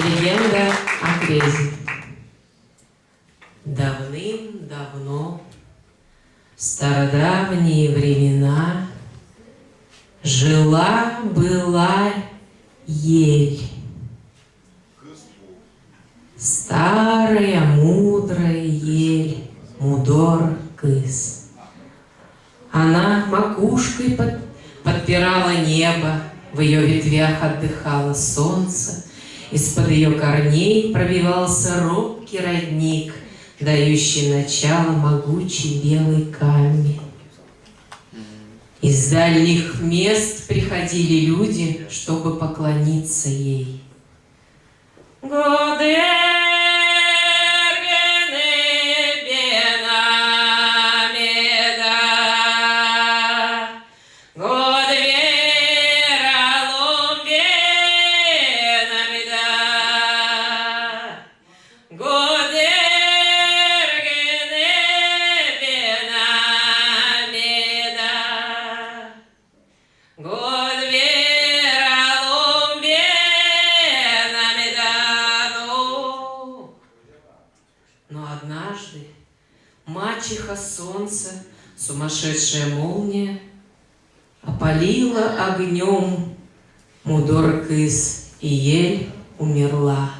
Легенда о Крезе. Давным-давно, в стародавние времена, жила-была ель. Старая, мудрая ель, мудор-кыс. Она макушкой подпирала небо, в ее ветвях отдыхало солнце, из-под ее корней пробивался робкий родник, дающий начало могучей белой каме. Из дальних мест приходили люди, чтобы поклониться ей. Но однажды мачеха солнца, сумасшедшая молния, опалила огнем мудор-кыс, и ель умерла.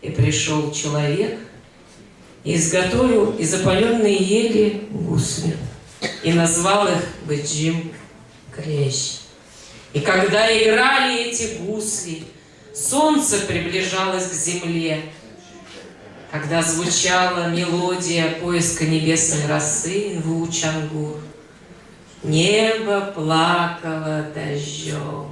И пришел человек, и изготовил из опаленной ели гусли, и назвал их Быджим Крещ. И когда играли эти гусли, солнце приближалось к земле. Когда звучала мелодия поиска небесной росы Инву-Чангур, небо плакало дождем.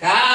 Ка